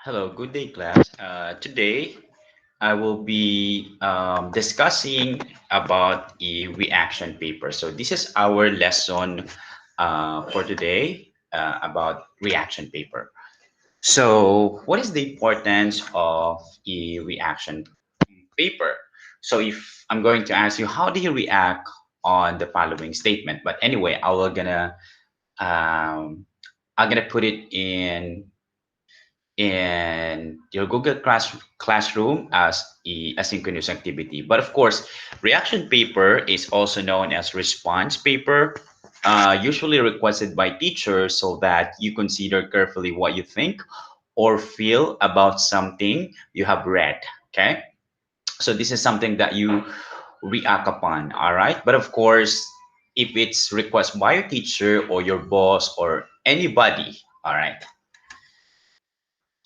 Hello, good day, class. Today, I will be discussing about a reaction paper. So this is our lesson for today about reaction paper. So what is the importance of a reaction paper? So if I'm going to ask you, how do you react on the following statement? But anyway, um, I'm gonna put it in your Classroom as a asynchronous activity. But of course, reaction paper is also known as response paper, usually requested by teachers so that you consider carefully what you think or feel about something you have read. Okay, so this is something that you react upon. All right, but of course, if it's requested by your teacher or your boss or anybody, all right.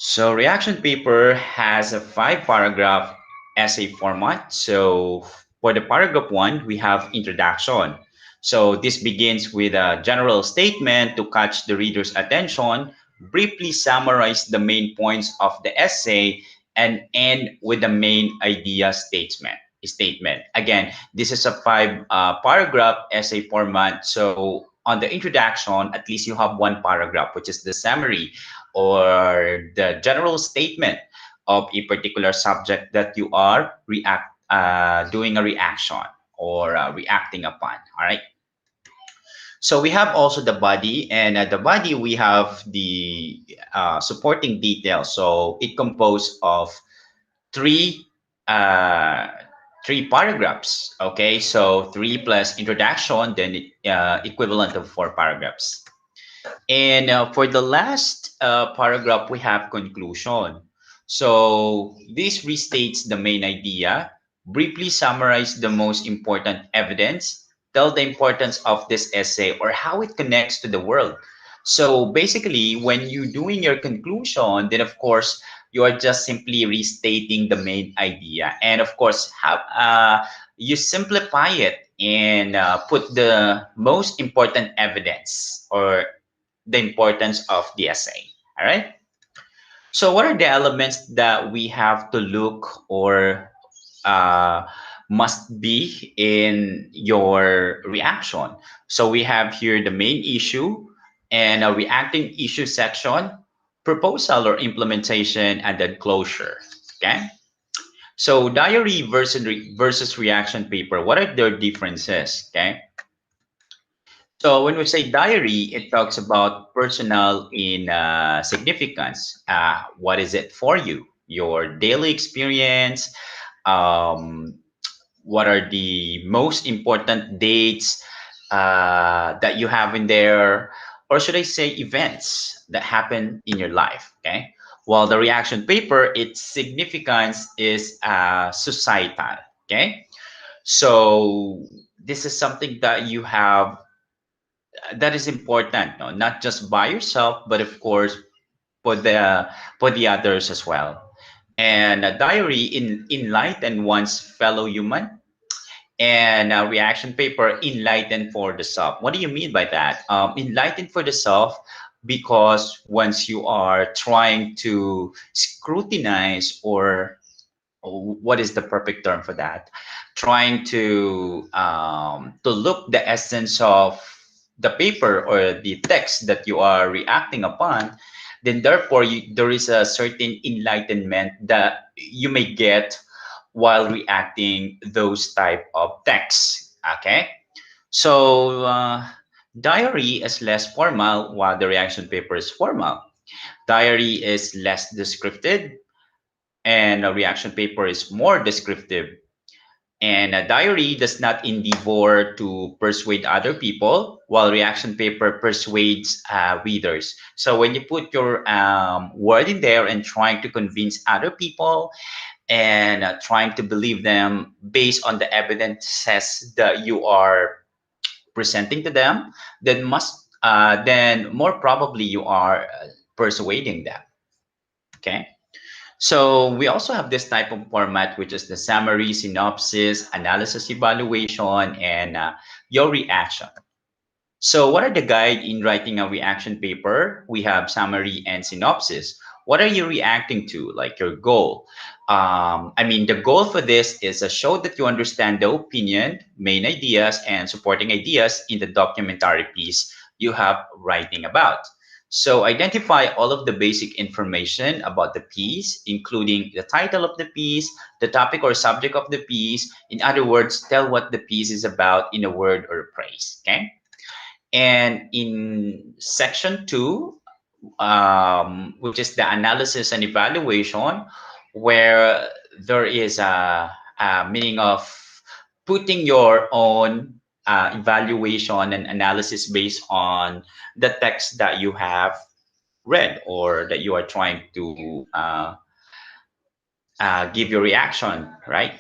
So reaction paper has a five paragraph essay format. So for the paragraph one, we have introduction. So this begins with a general statement to catch the reader's attention, briefly summarize the main points of the essay, and end with the main idea statement. Again, this is a five paragraph essay format. So on the introduction, at least you have one paragraph, which is the summary or the general statement of a particular subject that you are doing a reaction or reacting upon. All right. So we have also the body, and the body we have the supporting details. So it composed of three uh, three paragraphs. Okay, so three plus introduction, then equivalent of four paragraphs. And for the last paragraph, we have conclusion. So this restates the main idea, briefly summarize the most important evidence, tell the importance of this essay or how it connects to the world. So basically, when you're doing your conclusion, then of course, you are just simply restating the main idea. And of course, you simplify it and put the most important evidence or the importance of the essay. All right. So, what are the elements that we have to look or uh, must be in your reaction? So, we have here the main issue and a reacting issue section, proposal or implementation, and then closure. Okay. So, diary versus reaction paper. What are their differences? Okay. So when we say diary, it talks about personal in significance. What is it for you? Your daily experience. Um, what are the most important dates that you have in there? Or should I say events that happen in your life? Okay. While the reaction paper, its significance is societal. Okay. So this is something that you have that is important, no? Not just by yourself, but of course for the others as well. And a diary enlighten one's fellow human, and a reaction paper enlighten for the self. What do you mean by that? Enlighten for the self because once you are trying to scrutinize or what is the perfect term for that, trying to look the essence of the paper or the text that you are reacting upon, then therefore there is a certain enlightenment that you may get while reacting those type of texts. Okay, so diary is less formal while the reaction paper is formal. Diary is less descriptive and a reaction paper is more descriptive. And a diary does not endeavor to persuade other people, while reaction paper persuades readers. So when you put your word in there and trying to convince other people and trying to believe them based on the evidences that you are presenting to them, then more probably you are persuading them. Okay. So we also have this type of format, which is the summary, synopsis, analysis, evaluation, and your reaction. So what are the guide in writing a reaction paper? We have summary and synopsis. what are you reacting to, like your goal. I mean, the goal for this is a show that you understand the opinion, main ideas, and supporting ideas in the documentary piece you have writing about. So identify all of the basic information about the piece, including the title of the piece, the topic or subject of the piece. In other words, tell what the piece is about in a word or a phrase. Okay. And in section two, which is the analysis and evaluation, where there is a meaning of putting your own evaluation and analysis based on the text that you have read or that you are trying to give your reaction, right?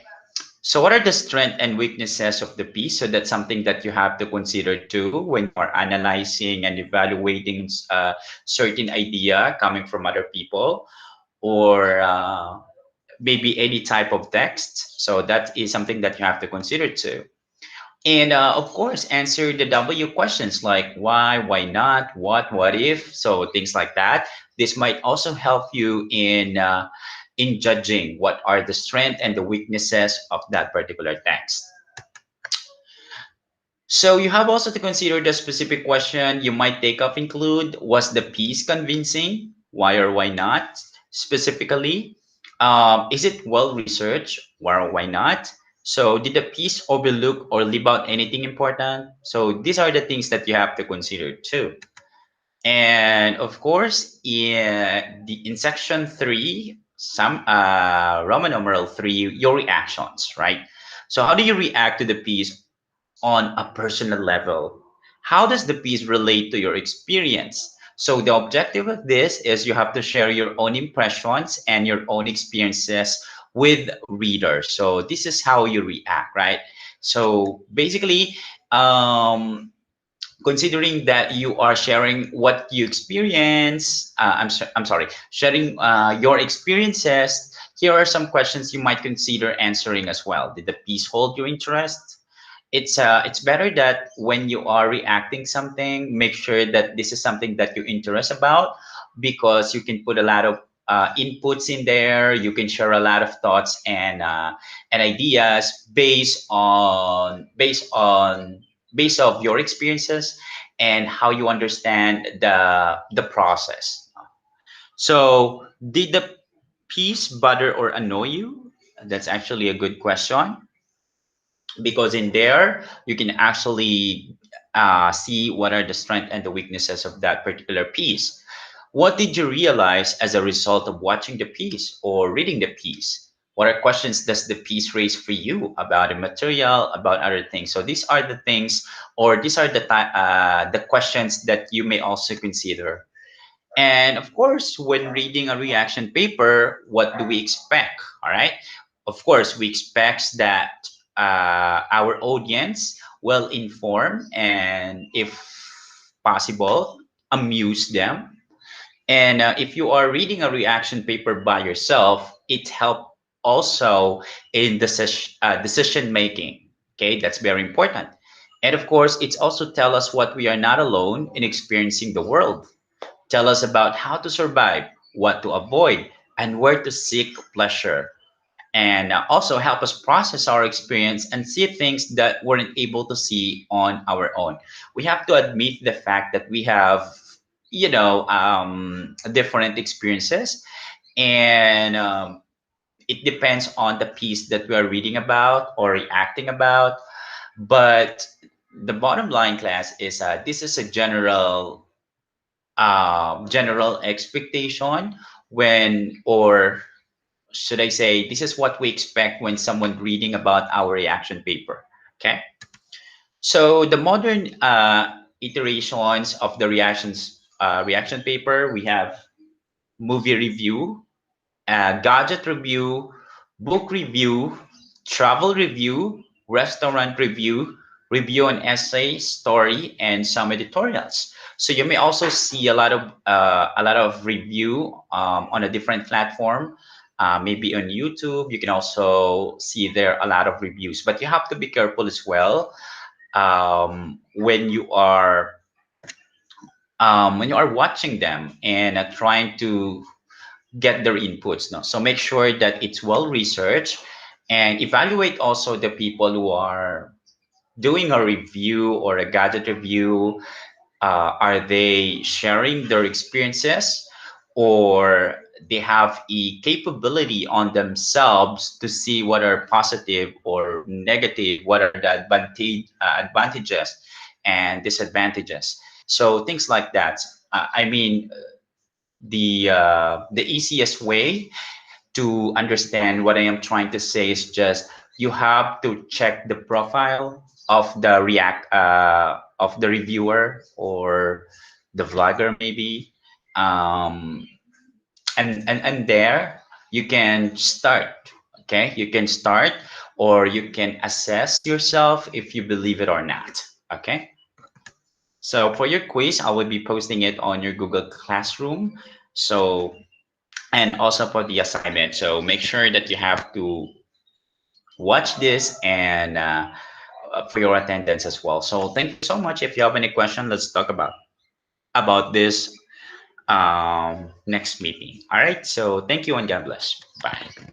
So, what are the strengths and weaknesses of the piece? So, that's something that you have to consider too when you are analyzing and evaluating certain idea coming from other people or maybe any type of text. So, that is something that you have to consider too. And of course, answer the W questions like why not, what if, so things like that. This might also help you in judging what are the strength and the weaknesses of that particular text. So you have also to consider the specific question you might take up include, was the piece convincing? Why or why not? Specifically, is it well researched? Why or why not? So did the piece overlook or leave out anything important? So these are the things that you have to consider too. And of course, in section three, some Roman numeral three, your reactions, right? So how do you react to the piece on a personal level? How does the piece relate to your experience? So the objective of this is you have to share your own impressions and your own experiences with readers. So this is how you react, right? So basically, um, considering that you are sharing what you experience, I'm sorry, sharing your experiences, here are some questions you might consider answering as well. Did the piece hold your interest? It's better that when you are reacting something, make sure that this is something that you interest about, because you can put a lot of inputs in there. You can share a lot of thoughts and ideas based of your experiences and how you understand the process. So did the piece bother or annoy you? That's actually a good question, because in there you can actually see what are the strengths and the weaknesses of that particular piece. What did you realize as a result of watching the piece or reading the piece? What are questions does the piece raise for you about the material, about other things? So these are the things, or these are the questions that you may also consider. And of course, when reading a reaction paper, what do we expect? All right. Of course, we expect that our audience will inform and, if possible, amuse them. And if you are reading a reaction paper by yourself, it helps also in decision making. Okay, that's very important. And of course, it's also tell us what we are not alone in experiencing the world. Tell us about how to survive, what to avoid, and where to seek pleasure. And also help us process our experience and see things that weren't able to see on our own. We have to admit the fact that we have, different experiences, and it depends on the piece that we are reading about or reacting about. But the bottom line, class, is this is a general expectation when, or should I say, this is what we expect when someone reading about our reaction paper. Okay. So the modern iterations of the reaction paper, we have movie review, gadget review, book review, travel review, restaurant review, review an essay, story, and some editorials. So you may also see a lot of review on a different platform. Maybe on YouTube, you can also see there a lot of reviews. But you have to be careful as well when you are watching them and trying to get their inputs. No, so make sure that it's well researched, and evaluate also the people who are doing a review or a gadget review. Are they sharing their experiences, or they have a capability on themselves to see what are positive or negative, what are the advantages and disadvantages. So things like that. I mean, the easiest way to understand what I am trying to say is just you have to check the profile of the react of the reviewer or the vlogger maybe, um, and there you can start. Okay, you can start, or you can assess yourself if you believe it or not. Okay, so for your quiz, I will be posting it on your Google Classroom. So, and also for the assignment. So make sure that you have to watch this, and for your attendance as well. So thank you so much. If you have any question, let's talk about this next meeting. All right. So thank you and God bless. Bye.